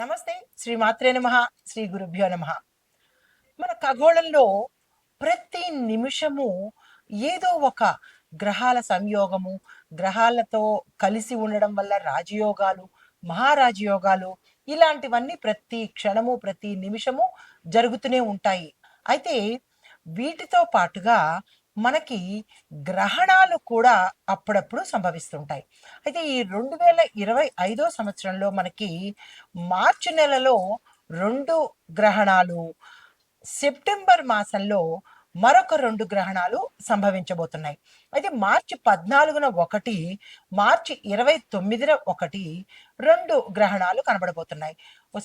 నమస్తే. శ్రీ మాత్రే నమః. శ్రీ గురుభ్యో నమః. మన ఖగోళంలో ప్రతి నిమిషము ఏదో ఒక గ్రహాల సంయోగము, గ్రహాలతో కలిసి ఉండడం వల్ల రాజయోగాలు, మహారాజయోగాలు ఇలాంటివన్నీ ప్రతి క్షణము, ప్రతి నిమిషము జరుగుతూనే ఉంటాయి. అయితే వీటితో పాటుగా మనకి గ్రహణాలు కూడా అప్పుడప్పుడు సంభవిస్తుంటాయి. అయితే ఈ 2025 సంవత్సరంలో మనకి మార్చి నెలలో 2 గ్రహణాలు, సెప్టెంబర్ మాసంలో మరొక 2 గ్రహణాలు సంభవించబోతున్నాయి. అయితే మార్చి 14న ఒకటి, మార్చి 29న ఒకటి 2 గ్రహణాలు కనబడబోతున్నాయి.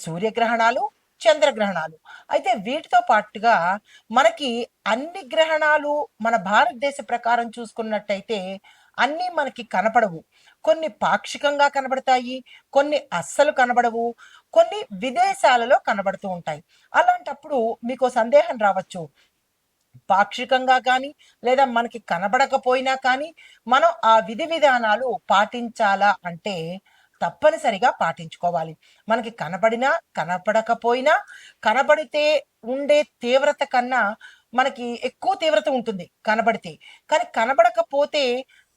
సూర్యగ్రహణాలు, చంద్రగ్రహణాలు. అయితే వీటితో పాటుగా మనకి అన్ని గ్రహణాలు మన భారతదేశ ప్రకారం చూసుకున్నట్టయితే అన్నీ మనకి కనపడవు. కొన్ని పాక్షికంగా కనబడతాయి, కొన్ని అస్సలు కనబడవు, కొన్ని విదేశాలలో కనబడుతూ ఉంటాయి. అలాంటప్పుడు మీకో సందేహం రావచ్చు. పాక్షికంగా కానీ, లేదా మనకి కనబడకపోయినా కానీ, మనం ఆ విధి విధానాలు పాటించాలా అంటే తప్పనిసరిగా పాటించుకోవాలి. మనకి కనబడినా, కనపడకపోయినా, కనబడితే ఉండే తీవ్రత కన్నా మనకి ఎక్కువ తీవ్రత ఉంటుంది కనబడితే. కానీ కనబడకపోతే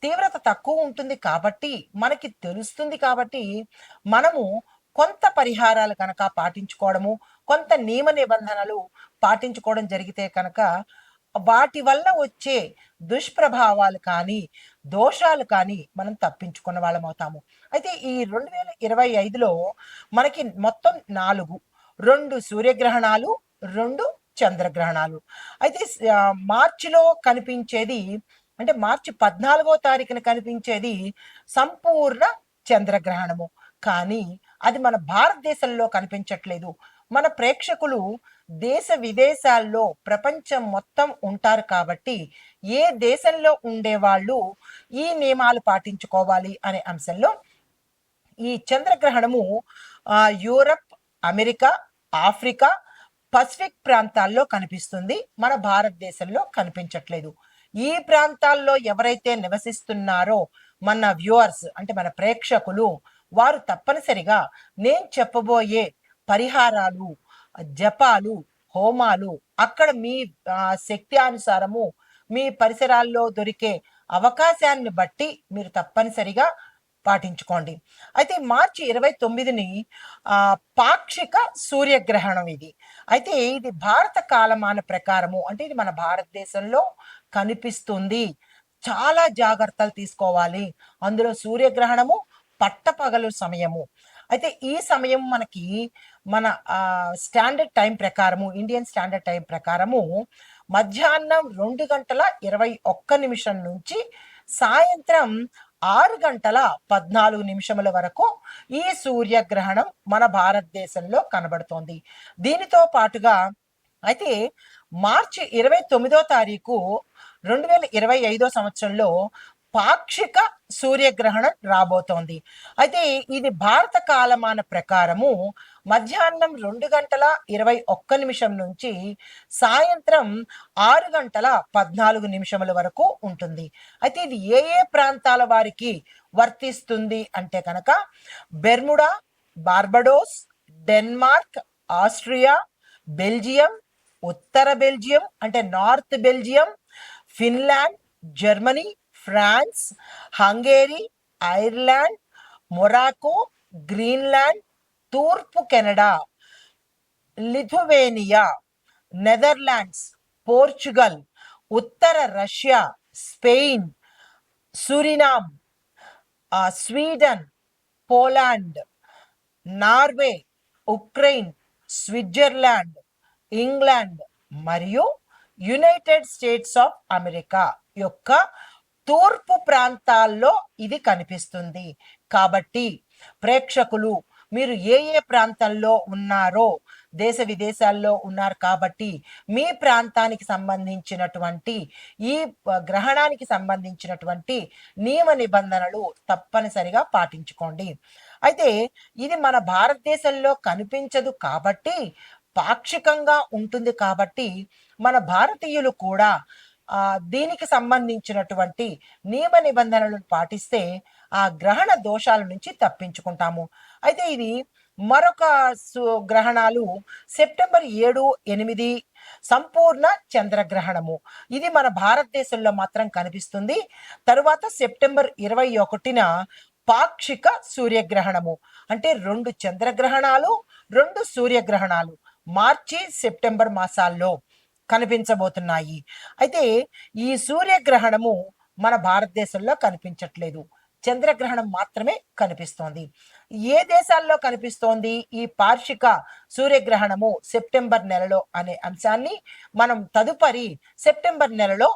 తీవ్రత తక్కువ ఉంటుంది కాబట్టి, మనకి తెలుస్తుంది కాబట్టి, మనము కొంత పరిహారాలు కనుక పాటించుకోవడము, కొంత నియమ నిబంధనలు పాటించుకోవడం జరిగితే కనుక వాటి వల్ల వచ్చే దుష్ప్రభావాలు కానీ, దోషాలు కానీ మనం తప్పించుకున్న వాళ్ళం అవుతాము. అయితే ఈ 2025లో మనకి మొత్తం 4, 2 సూర్యగ్రహణాలు, 2 చంద్రగ్రహణాలు. అయితే మార్చిలో కనిపించేది అంటే మార్చి 14వ తారీఖున కనిపించేది సంపూర్ణ చంద్రగ్రహణము. కానీ అది మన భారతదేశంలో కనిపించట్లేదు. మన ప్రేక్షకులు దేశ విదేశాల్లో ప్రపంచం మొత్తం ఉంటారు కాబట్టి ఏ దేశంలో ఉండేవాళ్ళు ఈ నియమాలు పాటించుకోవాలి అనే అంశంలో ఈ చంద్రగ్రహణము యూరప్, అమెరికా, ఆఫ్రికా, పసిఫిక్ ప్రాంతాల్లో కనిపిస్తుంది. మన భారతదేశంలో కనిపించట్లేదు. ఈ ప్రాంతాల్లో ఎవరైతే నివసిస్తున్నారో మన వ్యూవర్స్ అంటే మన ప్రేక్షకులు వారు తప్పనిసరిగా నేను చెప్పబోయే పరిహారాలు, జపాలు, హోమాలు అక్కడ మీ శక్తి అనుసారము మీ పరిసరాల్లో దొరికే అవకాశాన్ని బట్టి మీరు తప్పనిసరిగా పాటించుకోండి. అయితే మార్చి 29ని పాక్షిక సూర్యగ్రహణం ఇది. అయితే ఇది భారత కాలమాన ప్రకారము అంటే ఇది మన భారతదేశంలో కనిపిస్తుంది. చాలా జాగ్రత్తలు తీసుకోవాలి. అందులో సూర్యగ్రహణము పట్టపగలు సమయము. అయితే ఈ సమయం మనకి మన స్టాండర్డ్ టైం ప్రకారము ఇండియన్ స్టాండర్డ్ టైం ప్రకారము మధ్యాహ్నం 2:21 నుంచి సాయంత్రం 6:14 వరకు ఈ సూర్యగ్రహణం మన భారతదేశంలో కనబడుతోంది. దీనితో పాటుగా అయితే మార్చి 29వ తారీఖు 2025 సంవత్సరంలో పాక్షిక సూర్యగ్రహణం రాబోతోంది. అయితే ఇది భారత కాలమాన ప్రకారము మధ్యాహ్నం 2:21 నుంచి సాయంత్రం 6:14 వరకు ఉంటుంది. అయితే ఇది ఏ ఏ ప్రాంతాల వారికి వర్తిస్తుంది అంటే కనుక Bermuda, Barbados, Denmark, Austria, Belgium, ఉత్తర బెల్జియం అంటే north Belgium, Finland, Germany, France, Hungary, Ireland, Morocco, Greenland, తూర్పు కెనడా, లిథువేనియా, నెదర్లాండ్స్, పోర్చుగల్, ఉత్తర Russia, Spain, Suriname, Sweden, Poland, Norway, Ukraine, Switzerland, England మరియు యునైటెడ్ స్టేట్స్ ఆఫ్ అమెరికా యొక్క తూర్పు ప్రాంతాల్లో ఇది కనిపిస్తుంది. కాబట్టి ప్రేక్షకులు మీరు ఏ ఏ ప్రాంతంలో ఉన్నారో దేశ విదేశాల్లో ఉన్నారు కాబట్టి మీ ప్రాంతానికి సంబంధించినటువంటి ఈ గ్రహణానికి సంబంధించినటువంటి నియమ నిబంధనలు తప్పనిసరిగా పాటించుకోండి. అయితే ఇది మన భారతదేశంలో కనిపించదు కాబట్టి పాక్షికంగా ఉంటుంది కాబట్టి మన భారతీయులు కూడా దీనికి సంబంధించినటువంటి నియమ నిబంధనలను పాటిస్తే ఆ గ్రహణ దోషాల నుంచి తప్పించుకుంటాము. అయితే ఇది మరొక గ్రహణాలు సెప్టెంబర్ 7, 8 సంపూర్ణ చంద్రగ్రహణము. ఇది మన భారతదేశంలో మాత్రం కనిపిస్తుంది. తరువాత సెప్టెంబర్ 21న పాక్షిక సూర్యగ్రహణము. అంటే 2 చంద్రగ్రహణాలు, 2 సూర్యగ్రహణాలు మార్చి, సెప్టెంబర్ మాసాల్లో కనిపించబోతున్నాయి. అయితే ఈ సూర్యగ్రహణము మన భారతదేశంలో కనిపించట్లేదు. చంద్రగ్రహణం మాత్రమే కనిపిస్తోంది. ఏ దేశాల్లో కనిపిస్తోంది ఈ పాక్షిక సూర్యగ్రహణము సెప్టెంబర్ నెలలో అనే అంశాన్ని మనం తదుపరి సెప్టెంబర్ నెలలో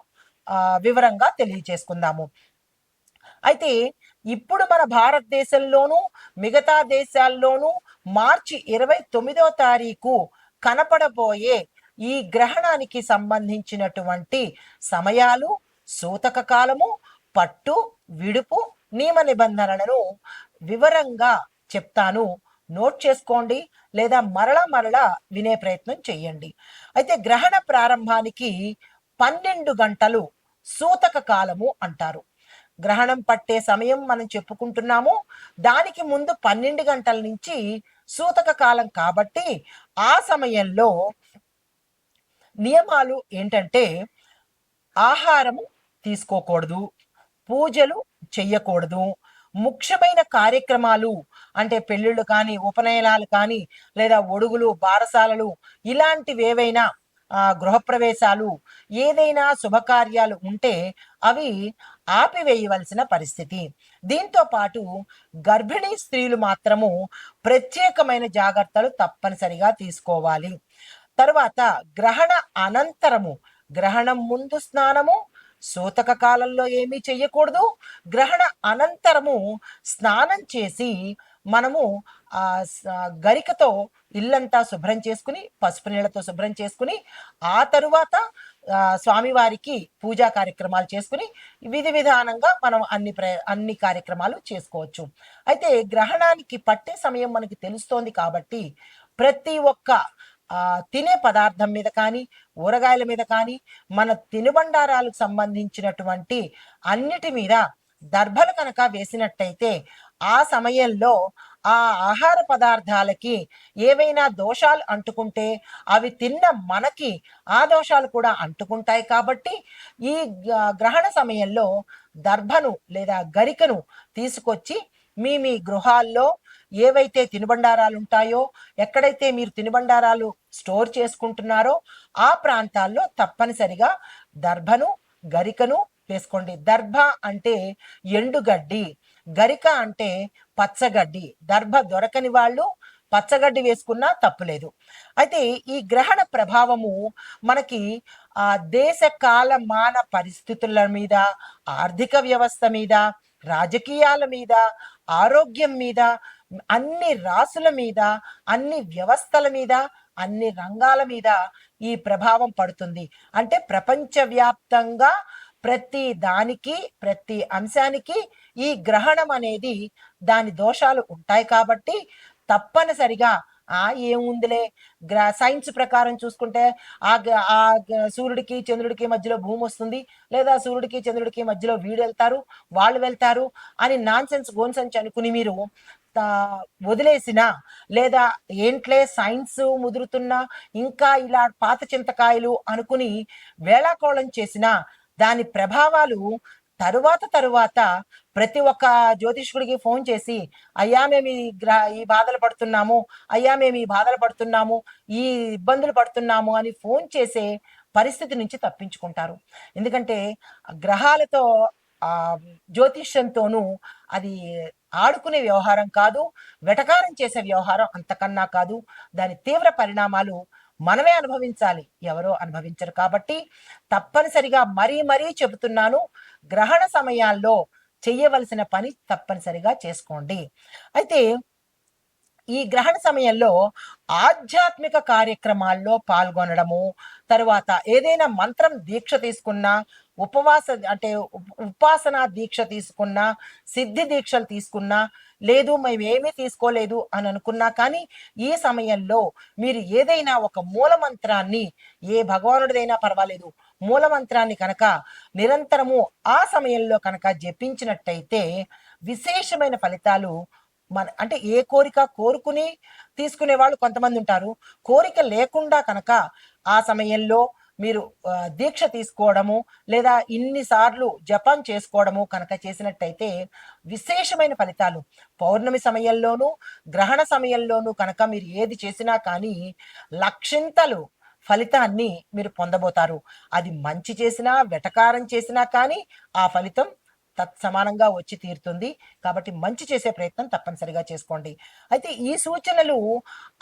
వివరంగా తెలియచేసుకుందాము. అయితే ఇప్పుడు మన భారతదేశంలోనూ మిగతా దేశాల్లోనూ మార్చి 29వ తారీఖు కనపడబోయే ఈ గ్రహణానికి సంబంధించినటువంటి సమయాలు, సూతక కాలము, పట్టు, విడుపు, నియమ నిబంధనలను వివరంగా చెప్తాను. నోట్ చేసుకోండి లేదా మరలా వినే ప్రయత్నం చేయండి. అయితే గ్రహణ ప్రారంభానికి 12 గంటలు సూతక కాలము అంటారు. గ్రహణం పట్టే సమయం మనం చెప్పుకుంటున్నాము. దానికి ముందు 12 గంటల నుంచి సూతక కాలం కాబట్టి ఆ సమయంలో నియమాలు ఏంటంటే ఆహారము తీసుకోకూడదు, పూజలు చెయ్యకూడదు, ముఖ్యమైన కార్యక్రమాలు అంటే పెళ్ళిళ్ళు కానీ, ఉపనయనాలు కానీ, లేదా ఒడుగులు, బారసాలలు ఇలాంటివేవైనా గృహప్రవేశాలు ఏదైనా శుభకార్యాలు ఉంటే అవి ఆపివేయవలసిన పరిస్థితి. దీంతో పాటు గర్భిణీ స్త్రీలు మాత్రము ప్రత్యేకమైన జాగ్రత్తలు తప్పనిసరిగా తీసుకోవాలి. తరువాత గ్రహణ అనంతరము, గ్రహణం ముందు స్నానము, సూతక కాలంలో ఏమీ చెయ్యకూడదు. గ్రహణ అనంతరము స్నానం చేసి మనము గరికతో ఇల్లంతా శుభ్రం చేసుకుని, పసుపు నీళ్ళతో శుభ్రం చేసుకుని, ఆ తరువాత స్వామివారికి పూజా కార్యక్రమాలు చేసుకుని విధి విధానంగా మనం అన్ని కార్యక్రమాలు చేసుకోవచ్చు. అయితే గ్రహణానికి పట్టే సమయం మనకి తెలుస్తోంది కాబట్టి ప్రతి ఒక్క తినే పదార్థం మీద కానీ, ఊరగాయల మీద కానీ, మన తినుబండారాలకు సంబంధించినటువంటి అన్నిటి మీద దర్భలు కనుక వేసినట్టయితే ఆ సమయంలో ఆ ఆహార పదార్థాలకి ఏవైనా దోషాలు అంటుకుంటే అవి తిన్న మనకి ఆ దోషాలు కూడా అంటుకుంటాయి. కాబట్టి ఈ గ్రహణ సమయంలో దర్భను లేదా గరికను తీసుకొచ్చి మీ గృహాల్లో ఏవైతే తినుబండారాలు ఉంటాయో, ఎక్కడైతే మీరు తినుబండారాలు స్టోర్ చేసుకుంటున్నారో ఆ ప్రాంతాల్లో తప్పనిసరిగా దర్భను, గరికను వేసుకోండి. దర్భ అంటే ఎండుగడ్డి, గరిక అంటే పచ్చగడ్డి. దర్భ దొరకని వాళ్ళు పచ్చగడ్డి వేసుకున్నా తప్పులేదు. అయితే ఈ గ్రహణ ప్రభావము మనకి దేశ కాలమాన పరిస్థితుల మీద, ఆర్థిక వ్యవస్థ మీద, రాజకీయాల మీద, ఆరోగ్యం మీద, అన్ని రాసుల మీద, అన్ని వ్యవస్థల మీద, అన్ని రంగాల మీద ఈ ప్రభావం పడుతుంది. అంటే ప్రపంచవ్యాప్తంగా ప్రతి దానికి, ప్రతి అంశానికి ఈ గ్రహణం అనేది దాని దోషాలు ఉంటాయి. కాబట్టి తప్పనిసరిగా ఏముందిలే, సైన్స్ ప్రకారం చూసుకుంటే ఆ సూర్యుడికి చంద్రుడికి మధ్యలో భూమి వస్తుంది, లేదా సూర్యుడికి చంద్రుడికి మధ్యలో వాళ్ళు వెళ్తారు అని నాన్సెన్స్ గోన్సెన్స్ అనుకుని మీరు వదిలేసిన, లేదా ఏంట్లే సైన్స్ ముదురుతున్నా ఇంకా ఇలా పాత చింతకాయలు అనుకుని వేళాకోళం చేసిన దాని ప్రభావాలు తరువాత ప్రతి ఒక్క జ్యోతిష్కుడికి ఫోన్ చేసి అయ్యా మేము ఈ బాధలు పడుతున్నాము, అయ్యా మేము ఈ బాధలు పడుతున్నాము, ఈ ఇబ్బందులు పడుతున్నాము అని ఫోన్ చేసే పరిస్థితి నుంచి తప్పించుకుంటారు. ఎందుకంటే గ్రహాలతో జ్యోతిష్యంతోనూ అది ఆడుకునే వ్యవహారం కాదు, వెటకారం చేసే వ్యవహారం అంతకన్నా కాదు. దాని తీవ్ర పరిణామాలు మనమే అనుభవించాలి, ఎవరో అనుభవించరు. కాబట్టి తప్పనిసరిగా మరీ చెబుతున్నాను, గ్రహణ సమయాల్లో చెయ్యవలసిన పని తప్పనిసరిగా చేసుకోండి. అయితే ఈ గ్రహణ సమయంలో ఆధ్యాత్మిక కార్యక్రమాల్లో పాల్గొనడము, తరువాత ఏదైనా మంత్రం దీక్ష తీసుకున్నా, ఉపాసన దీక్ష తీసుకున్నా, సిద్ధి దీక్షలు తీసుకున్నా, లేదు మేమేమీ తీసుకోలేదు అని అనుకున్నా కానీ ఈ సమయంలో మీరు ఏదైనా ఒక మూలమంత్రాన్ని, ఏ భగవానుడిదైనా పర్వాలేదు, మూలమంత్రాన్ని కనుక నిరంతరము ఆ సమయంలో కనుక జపించినట్టయితే విశేషమైన ఫలితాలు అంటే ఏ కోరిక కోరుకుని తీసుకునే వాళ్ళు కొంతమంది ఉంటారు. కోరిక లేకుండా కనుక ఆ సమయంలో మీరు దీక్ష తీసుకోవడము, లేదా ఇన్ని సార్లు జపం చేసుకోవడము కనుక చేసినట్టయితే విశేషమైన ఫలితాలు పౌర్ణమి సమయంలోనూ, గ్రహణ సమయంలోనూ కనుక మీరు ఏది చేసినా కానీ లక్షింతలు ఫలితాన్ని మీరు పొందబోతారు. అది మంచి చేసినా, వెటకారం చేసినా కానీ ఆ ఫలితం తత్సమానంగా వచ్చి తీరుతుంది. కాబట్టి మంచి చేసే ప్రయత్నం తప్పనిసరిగా చేసుకోండి. అయితే ఈ సూచనలు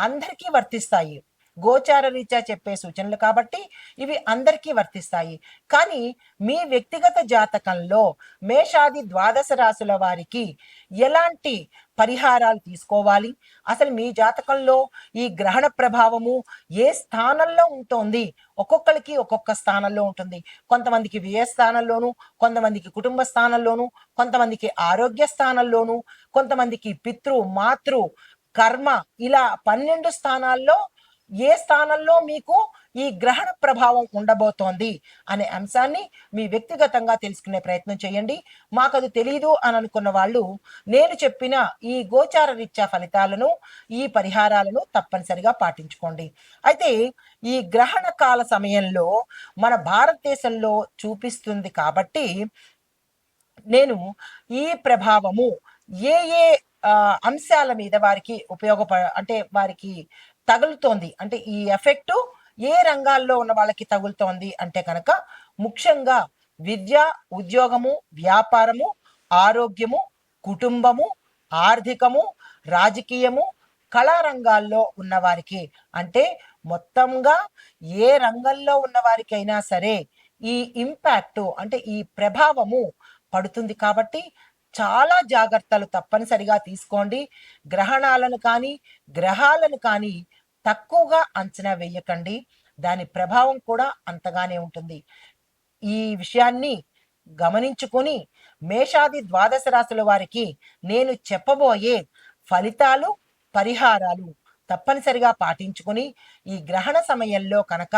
అందరికీ వర్తిస్తాయి. గోచార రీత్యా చెప్పే సూచనలు కాబట్టి ఇవి అందరికీ వర్తిస్తాయి. కానీ మీ వ్యక్తిగత జాతకంలో మేషాది ద్వాదశ రాశుల వారికి ఎలాంటి పరిహారాలు తీసుకోవాలి, అసలు మీ జాతకంలో ఈ గ్రహణ ప్రభావము ఏ స్థానంలో ఉంటుంది, ఒక్కొక్కరికి ఒక్కొక్క స్థానంలో ఉంటుంది. కొంతమందికి వ్యయ స్థానంలోను, కొంతమందికి కుటుంబ స్థానంలోను, కొంతమందికి ఆరోగ్య స్థానంలోను, కొంతమందికి పితృ మాతృ కర్మ, ఇలా 12 స్థానాల్లో ఏ స్థానంలో మీకు ఈ గ్రహణ ప్రభావం ఉండబోతోంది అనే అంశాన్ని మీ వ్యక్తిగతంగా తెలుసుకునే ప్రయత్నం చేయండి. మాకు అది తెలియదు అని అనుకున్న వాళ్ళు నేను చెప్పిన ఈ గోచార రీత్యా ఫలితాలను, ఈ పరిహారాలను తప్పనిసరిగా పాటించుకోండి. అయితే ఈ గ్రహణ కాల సమయంలో మన భారతదేశంలో చూపిస్తుంది కాబట్టి నేను ఈ ప్రభావము ఏ ఏ అంశాల మీద వారికి అంటే వారికి తగులుతోంది, అంటే ఈ ఎఫెక్టు ఏ రంగాల్లో ఉన్న వాళ్ళకి తగులుతోంది అంటే కనుక ముఖ్యంగా విద్య, ఉద్యోగము, వ్యాపారము, ఆరోగ్యము, కుటుంబము, ఆర్థికము, రాజకీయము, కళారంగాల్లో ఉన్నవారికి, అంటే మొత్తంగా ఏ రంగంలో ఉన్నవారికైనా సరే ఈ ఇంపాక్టు అంటే ఈ ప్రభావము పడుతుంది. కాబట్టి చాలా జాగ్రత్తలు తప్పనిసరిగా తీసుకోండి. గ్రహణాలను కానీ గ్రహాలను కానీ తక్కువగా అంచనా వేయకండి. దాని ప్రభావం కూడా అంతగానే ఉంటుంది. ఈ విషయాన్ని గమనించుకొని మేషాది ద్వాదశ రాశుల వారికి నేను చెప్పబోయే ఫలితాలు, పరిహారాలు తప్పనిసరిగా పాటించుకొని ఈ గ్రహణ సమయంలో కనుక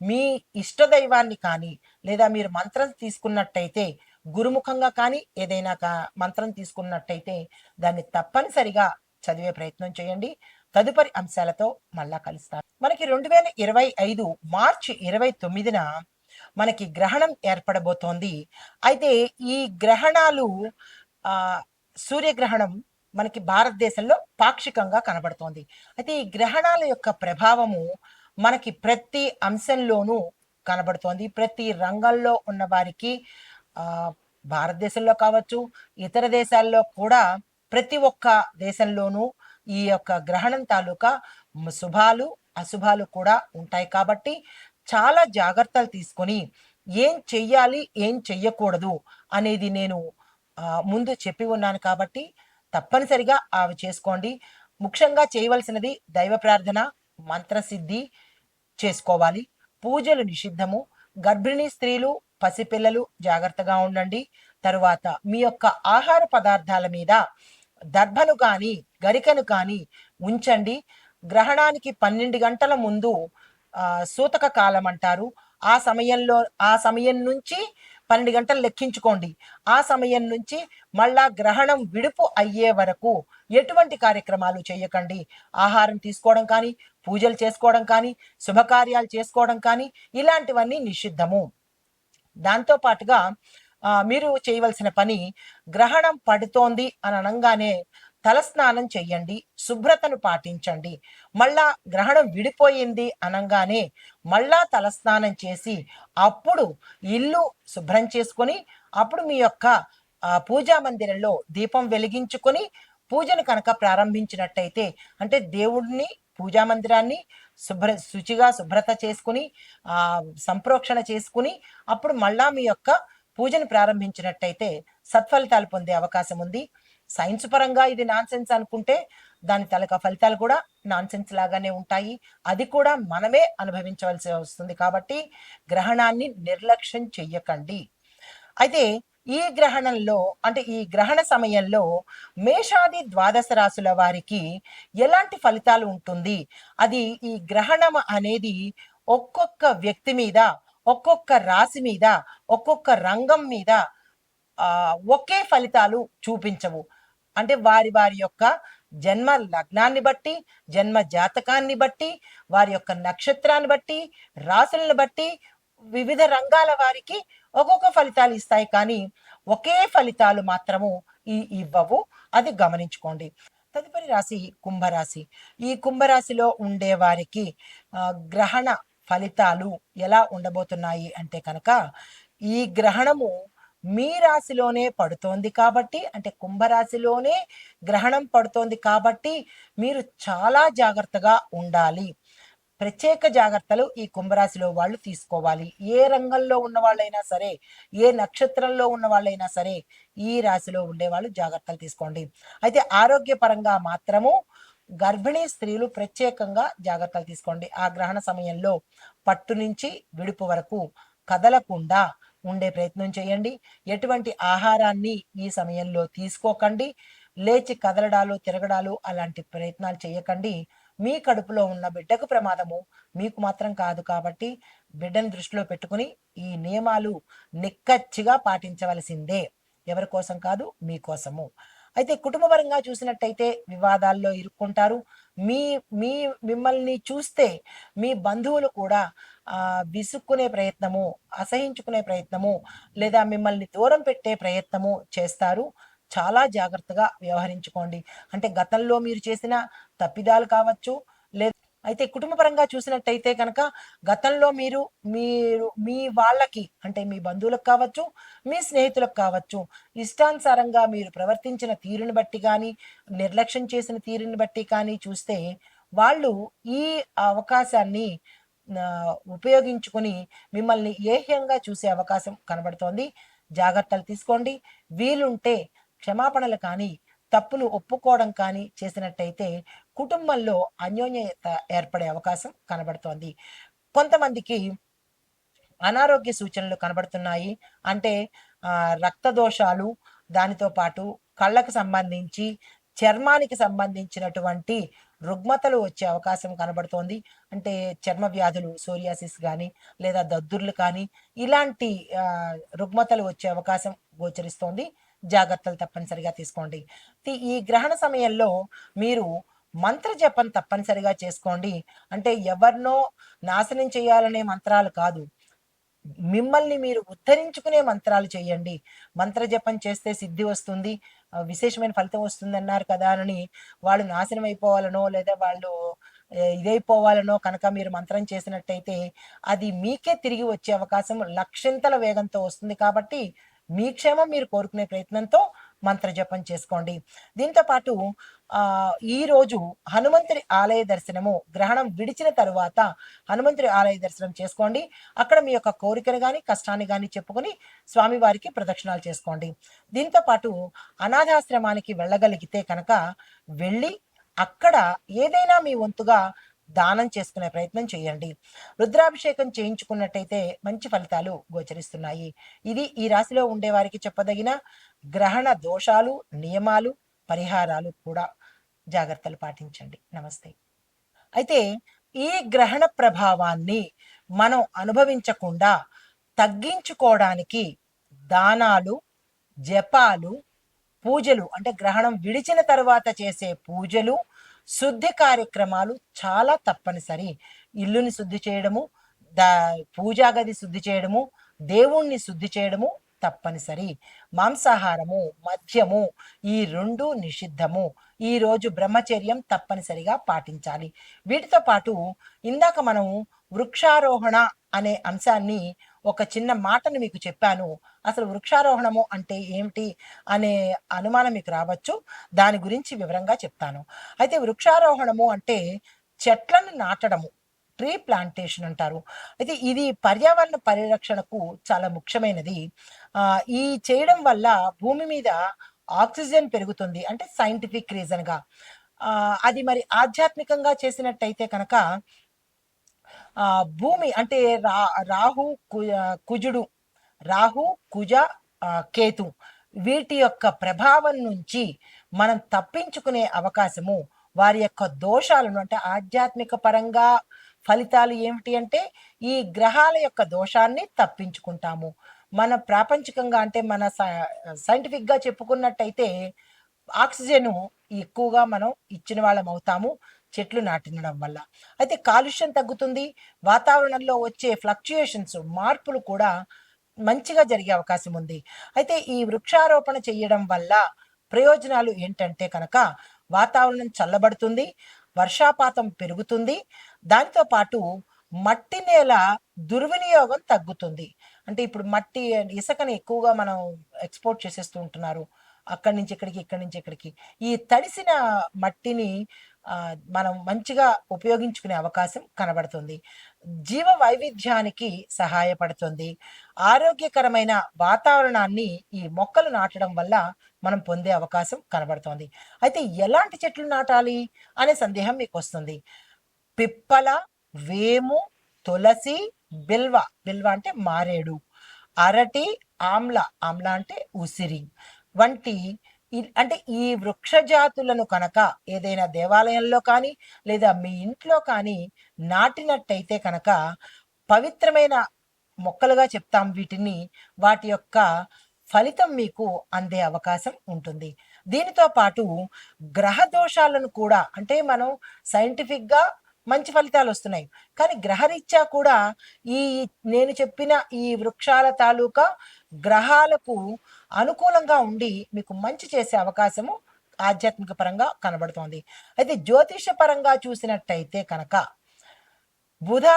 మీ ఇష్టదైవాన్ని కానీ, లేదా మీరు మంత్రం తీసుకున్నట్టయితే గురుముఖంగా కానీ ఏదైనా మంత్రం తీసుకున్నట్టయితే దాన్ని తప్పనిసరిగా చదివే ప్రయత్నం చేయండి. తదుపరి అంశాలతో మళ్ళా కలుస్తాను. మనకి 2025 మార్చి 29న మనకి గ్రహణం ఏర్పడబోతోంది. అయితే ఈ గ్రహణాలు సూర్యగ్రహణం మనకి భారతదేశంలో పాక్షికంగా కనబడుతోంది. అయితే ఈ గ్రహణాల యొక్క ప్రభావము మనకి ప్రతి అంశంలోనూ కనబడుతోంది. ప్రతి రంగంలో ఉన్న వారికి భారతదేశంలో కావచ్చు, ఇతర దేశాల్లో కూడా ప్రతి ఒక్క దేశంలోనూ ఈ యొక్క గ్రహణం తాలూకా శుభాలు, అశుభాలు కూడా ఉంటాయి. కాబట్టి చాలా జాగ్రత్తలు తీసుకొని ఏం చెయ్యాలి, ఏం చెయ్యకూడదు అనేది నేను ముందు చెప్పి ఉన్నాను. కాబట్టి తప్పనిసరిగా అవి చేసుకోండి. ముఖ్యంగా చేయవలసినది దైవ ప్రార్థన, మంత్రసిద్ధి చేసుకోవాలి. పూజలు నిషిద్ధము. గర్భిణీ స్త్రీలు, పసిపిల్లలు జాగ్రత్తగా ఉండండి. తరువాత మీ యొక్క ఆహార పదార్థాల మీద దర్భను కానీ గరికను కానీ ఉంచండి. గ్రహణానికి 12 గంటల ముందు సూతక కాలం అంటారు. ఆ సమయం నుంచి 12 గంటలు లెక్కించుకోండి. ఆ సమయం నుంచి మళ్ళా గ్రహణం విడుపు అయ్యే వరకు ఎటువంటి కార్యక్రమాలు చేయకండి. ఆహారం తీసుకోవడం కానీ, పూజలు చేసుకోవడం కానీ, శుభకార్యాలు చేసుకోవడం కానీ ఇలాంటివన్నీ నిషిద్ధము. దాంతో పాటుగా మీరు చేయవలసిన పని, గ్రహణం పడుతోంది అని అనగానే తలస్నానం చెయ్యండి, శుభ్రతను పాటించండి. మళ్ళా గ్రహణం విడిపోయింది అనగానే మళ్ళా తలస్నానం చేసి అప్పుడు ఇల్లు శుభ్రం చేసుకొని అప్పుడు మీ యొక్క పూజా మందిరంలో దీపం వెలిగించుకొని పూజను కనుక ప్రారంభించినట్టయితే, అంటే దేవుడిని, పూజా మందిరాన్ని శుచిగా శుభ్రత చేసుకుని సంప్రోక్షణ చేసుకుని అప్పుడు మళ్ళా మీ యొక్క పూజను ప్రారంభించినట్టయితే సత్ఫలితాలు పొందే అవకాశం ఉంది. సైన్స్ పరంగా ఇది నాన్ సెన్స్ అనుకుంటే దాని తలక ఫలితాలు కూడా నాన్ సెన్స్ లాగానే ఉంటాయి. అది కూడా మనమే అనుభవించవలసి వస్తుంది. కాబట్టి గ్రహణాన్ని నిర్లక్ష్యం చెయ్యకండి. అయితే ఈ గ్రహణంలో, అంటే ఈ గ్రహణ సమయంలో మేషాది ద్వాదశ రాశుల వారికి ఎలాంటి ఫలితాలు ఉంటుంది, అది ఈ గ్రహణం అనేది ఒక్కొక్క వ్యక్తి మీద, ఒక్కొక్క రాశి మీద, ఒక్కొక్క రంగం మీద ఒకే ఫలితాలు చూపించవు. అంటే వారి వారి యొక్క జన్మ లగ్నాన్ని బట్టి, జన్మ జాతకాన్ని బట్టి, వారి యొక్క నక్షత్రాన్ని బట్టి, రాసులను బట్టి వివిధ రంగాల వారికి ఒక్కొక్క ఫలితాలు ఇస్తాయి. కానీ ఒకే ఫలితాలు మాత్రము ఇవ్వవు. అది గమనించుకోండి. తదుపరి రాశి కుంభరాశి. ఈ కుంభరాశిలో ఉండే వారికి గ్రహణ ఫలితాలు ఎలా ఉండబోతున్నాయి అంటే కనుక, ఈ గ్రహణము మీ రాశిలోనే పడుతోంది కాబట్టి, అంటే కుంభరాశిలోనే గ్రహణం పడుతోంది కాబట్టి మీరు చాలా జాగ్రత్తగా ఉండాలి. ప్రత్యేక జాగ్రత్తలు ఈ కుంభరాశిలో వాళ్ళు తీసుకోవాలి. ఏ రంగంలో ఉన్న వాళ్ళైనా సరే, ఏ నక్షత్రంలో ఉన్న వాళ్ళైనా సరే, ఈ రాశిలో ఉండేవాళ్ళు జాగ్రత్తలు తీసుకోండి. అయితే ఆరోగ్యపరంగా మాత్రము గర్భిణీ స్త్రీలు ప్రత్యేకంగా జాగ్రత్తలు తీసుకోండి. ఆ గ్రహణ సమయంలో పట్టు నుంచి విడుపు వరకు కదలకుండా ఉండే ప్రయత్నం చేయండి. ఎటువంటి ఆహారాన్ని ఈ సమయంలో తీసుకోకండి. లేచి కదలడాలు, తిరగడాలు అలాంటి ప్రయత్నాలు చేయకండి. మీ కడుపులో ఉన్న బిడ్డకు ప్రమాదము, మీకు మాత్రం కాదు కాబట్టి బిడ్డను దృష్టిలో పెట్టుకుని ఈ నియమాలు నిక్కచ్చిగా పాటించవలసిందే. ఎవరి కోసం కాదు, మీకోసము. అయితే కుటుంబపరంగా చూసినట్టయితే వివాదాల్లో ఇరుక్కుంటారు. మీ మీ మిమ్మల్ని చూస్తే మీ బంధువులు కూడా విసుక్కునే ప్రయత్నము, అసహించుకునే ప్రయత్నము, లేదా మిమ్మల్ని దూరం పెట్టే ప్రయత్నము చేస్తారు. చాలా జాగ్రత్తగా వ్యవహరించుకోండి. అంటే గతంలో మీరు చేసిన తప్పిదాలు కావచ్చు, లేదా అయితే కుటుంబపరంగా చూసినట్టయితే కనుక గతంలో మీరు మీరు మీ వాళ్ళకి, అంటే మీ బంధువులకు కావచ్చు, మీ స్నేహితులకు కావచ్చు, ఇష్టానుసారంగా మీరు ప్రవర్తించిన తీరుని బట్టి కానీ, నిర్లక్ష్యం చేసిన తీరుని బట్టి కానీ చూస్తే వాళ్ళు ఈ అవకాశాన్ని ఉపయోగించుకొని మిమ్మల్ని ఏహ్యంగా చూసే అవకాశం కనబడుతోంది. జాగ్రత్తలు తీసుకోండి. వీలుంటే క్షమాపణలు కానీ, తప్పులు ఒప్పుకోవడం కానీ చేసినట్టయితే కుటుంబంలో అన్యోన్యత ఏర్పడే అవకాశం కనబడుతోంది. కొంతమందికి అనారోగ్య సూచనలు కనబడుతున్నాయి. అంటే రక్త దోషాలు, దానితో పాటు కళ్ళకు సంబంధించి, చర్మానికి సంబంధించినటువంటి రుగ్మతలు వచ్చే అవకాశం కనబడుతోంది. అంటే చర్మ వ్యాధులు, సోరియాసిస్ కానీ, లేదా దద్దుర్లు కానీ, ఇలాంటి రుగ్మతలు వచ్చే అవకాశం గోచరిస్తోంది. జాగ్రత్తలు తప్పనిసరిగా తీసుకోండి. ఈ గ్రహణ సమయంలో మీరు మంత్ర జపం తప్పనిసరిగా చేసుకోండి. అంటే ఎవరినో నాశనం చేయాలనే మంత్రాలు కాదు, మిమ్మల్ని మీరు ఉద్ధరించుకునే మంత్రాలు చేయండి. మంత్ర జపం చేస్తే సిద్ధి వస్తుంది, విశేషమైన ఫలితం వస్తుంది అన్నారు కదా అని వాళ్ళు నాశనం అయిపోవాలనో, లేదా వాళ్ళు ఇదైపోవాలనో కనుక మీరు మంత్రం చేసినట్టయితే అది మీకే తిరిగి వచ్చే అవకాశం లక్షంతల వేగంతో వస్తుంది. కాబట్టి మీ క్షేమం మీరు కోరుకునే ప్రయత్నంతో మంత్ర జపం చేసుకోండి. దీంతో పాటు ఈరోజు హనుమంతుడి ఆలయ దర్శనము, గ్రహణం విడిచిన తరువాత హనుమంతుడి ఆలయ దర్శనం చేసుకోండి. అక్కడ మీ యొక్క కోరికను కానీ, కష్టాన్ని కానీ చెప్పుకొని స్వామివారికి ప్రదక్షిణాలు చేసుకోండి. దీంతో పాటు అనాథాశ్రమానికి వెళ్ళగలిగితే కనుక వెళ్ళి అక్కడ ఏదైనా మీ వంతుగా దానం చేసుకునే ప్రయత్నం చేయండి. రుద్రాభిషేకం చేయించుకున్నట్టయితే మంచి ఫలితాలు గోచరిస్తున్నాయి. ఇది ఈ రాశిలో ఉండే వారికి చెప్పదగిన గ్రహణ దోషాలు, నియమాలు, పరిహారాలు కూడా. జాగ్రత్తలు పాటించండి. నమస్తే. అయితే ఈ గ్రహణ ప్రభావాన్ని మనం అనుభవించకుండా తగ్గించుకోవడానికి దానాలు, జపాలు, పూజలు, అంటే గ్రహణం విడిచిన తర్వాత చేసే పూజలు, శుద్ధి కార్యక్రమాలు చాలా తప్పనిసరి. ఇల్లుని శుద్ధి చేయడము, పూజా గది శుద్ధి చేయడము, దేవుణ్ణి శుద్ధి చేయడము తప్పనిసరి. మాంసాహారము, మద్యము ఈ రెండు నిషిద్ధము. ఈరోజు బ్రహ్మచర్యం తప్పనిసరిగా పాటించాలి. వీటితో పాటు ఇందాక మనం వృక్షారోహణ అనే అంశాన్ని, ఒక చిన్న మాటను మీకు చెప్పాను. అసలు వృక్షారోహణము అంటే ఏమిటి అనే అనుమానం మీకు రావచ్చు. దాని గురించి వివరంగా చెప్తాను. అయితే వృక్షారోహణము అంటే చెట్లను నాటడము, ట్రీ ప్లాంటేషన్ అంటారు. అయితే ఇది పర్యావరణ పరిరక్షణకు చాలా ముఖ్యమైనది. ఈ చేయడం వల్ల భూమి మీద ఆక్సిజన్ పెరుగుతుంది, అంటే సైంటిఫిక్ రీజన్గా. అది మరి ఆధ్యాత్మికంగా చేసినట్టయితే కనుక భూమి అంటే రాహు కుజుడు, రాహు కుజ కేతు వీటి యొక్క ప్రభావం నుంచి మనం తప్పించుకునే అవకాశము, వారి యొక్క దోషాలను, అంటే ఆధ్యాత్మిక పరంగా ఫలితాలు ఏమిటి అంటే ఈ గ్రహాల యొక్క దోషాన్ని తప్పించుకుంటాము. మన ప్రాపంచికంగా అంటే మన సైంటిఫిక్గా చెప్పుకున్నట్టయితే ఆక్సిజన్ ఎక్కువగా మనం ఇచ్చిన వాళ్ళం అవుతాము చెట్లు నాటినడం వల్ల. అయితే కాలుష్యం తగ్గుతుంది. వాతావరణంలో వచ్చే ఫ్లక్చుయేషన్స్ మార్పులు కూడా మంచిగా జరిగే అవకాశం ఉంది. అయితే ఈ వృక్షారోపణ చేయడం వల్ల ప్రయోజనాలు ఏంటంటే కనుక వాతావరణం చల్లబడుతుంది, వర్షాపాతం పెరుగుతుంది. దానితో పాటు మట్టి నేల దుర్వినియోగం తగ్గుతుంది. అంటే ఇప్పుడు మట్టి ఇసుకని ఎక్కువగా మనం ఎక్స్‌పోర్ట్ చేసేస్తూ ఉంటున్నారు. అక్కడి నుంచి ఇక్కడికి, ఇక్కడి నుంచి ఇక్కడికి. ఈ తడిసిన మట్టిని మనం మంచిగా ఉపయోగించుకునే అవకాశం కనబడుతుంది. జీవ వైవిధ్యానికి సహాయపడుతుంది. ఆరోగ్యకరమైన వాతావరణాన్ని ఈ మొక్కలు నాటడం వల్ల మనం పొందే అవకాశం కనబడుతోంది. అయితే ఎలాంటి చెట్లు నాటాలి అనే సందేహం మీకొస్తుంది. పిప్పల, వేము, తులసి, బిల్వ, బిల్వ అంటే మారేడు, అరటి, ఆమ్ల, ఆమ్ల అంటే ఉసిరి వంటి అంటే ఈ వృక్ష జాతులను కనుక ఏదైనా దేవాలయంలో కానీ లేదా మీ ఇంట్లో కానీ నాటినట్టయితే కనుక పవిత్రమైన మొక్కలుగా చెప్తాం వీటిని. వాటి యొక్క ఫలితం మీకు అందే అవకాశం ఉంటుంది. దీనితో పాటు గ్రహ దోషాలను కూడా అంటే మనం సైంటిఫిక్‌గా మంచి ఫలితాలు వస్తున్నాయి. కానీ గ్రహరీత్యా కూడా ఈ నేను చెప్పిన ఈ వృక్షాల తాలూకా గ్రహాలకు అనుకూలంగా ఉండి మీకు మంచి చేసే అవకాశము ఆధ్యాత్మిక పరంగా కనబడుతోంది. అయితే జ్యోతిష పరంగా చూసినట్టయితే కనుక బుధ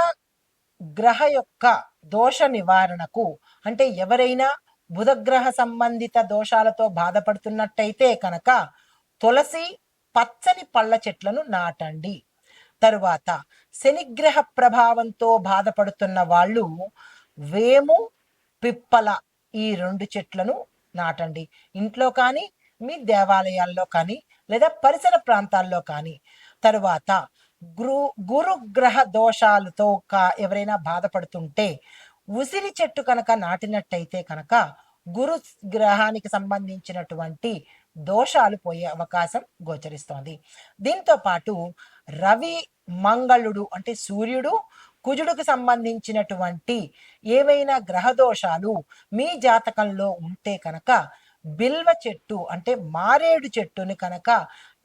గ్రహ యొక్క దోష నివారణకు అంటే ఎవరైనా బుధగ్రహ సంబంధిత దోషాలతో బాధపడుతున్నట్టయితే కనుక తులసి, పచ్చని పళ్ళ చెట్లను నాటండి. తరువాత శనిగ్రహ ప్రభావంతో బాధపడుతున్న వాళ్ళు వేము, పిప్పల ఈ 2 చెట్లను నాటండి. ఇంట్లో కానీ, మీ దేవాలయాల్లో కానీ, లేదా పరిసర ప్రాంతాల్లో కానీ. తరువాత గురుగ్రహ దోషాలతో ఎవరైనా బాధపడుతుంటే ఉసిరి చెట్టు కనుక నాటినట్టయితే కనుక గురు గ్రహానికి సంబంధించినటువంటి దోషాలు పోయే అవకాశం గోచరిస్తోంది. దీంతో పాటు రవి, మంగళుడు అంటే సూర్యుడు, కుజుడికి సంబంధించినటువంటి ఏవైనా గ్రహ దోషాలు మీ జాతకంలో ఉంటే కనుక బిల్వ చెట్టు అంటే మారేడు చెట్టుని కనుక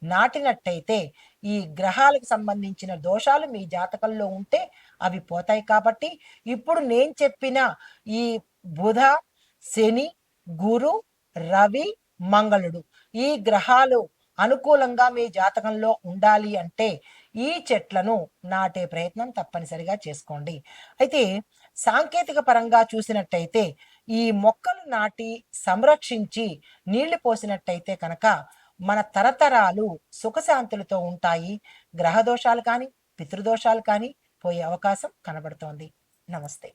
నాటినట్టయితే ఈ గ్రహాలకు సంబంధించిన దోషాలు మీ జాతకంలో ఉంటే అవి పోతాయి. కాబట్టి ఇప్పుడు నేను చెప్పిన ఈ బుధ, శని, గురు, రవి, మంగళుడు ఈ గ్రహాలు అనుకూలంగా మీ జాతకంలో ఉండాలి అంటే ఈ చెట్లను నాటే ప్రయత్నం తప్పనిసరిగా చేసుకోండి. అయితే సాంకేతిక పరంగా చూసినట్టయితే ఈ మొక్కలు నాటి సంరక్షించి నీళ్లు పోసినట్టయితే కనుక మన తరతరాలు సుఖశాంతులతో ఉంటాయి. గ్రహ దోషాలు కానీ పితృదోషాలు కానీ పోయే అవకాశం కనబడుతోంది. నమస్తే.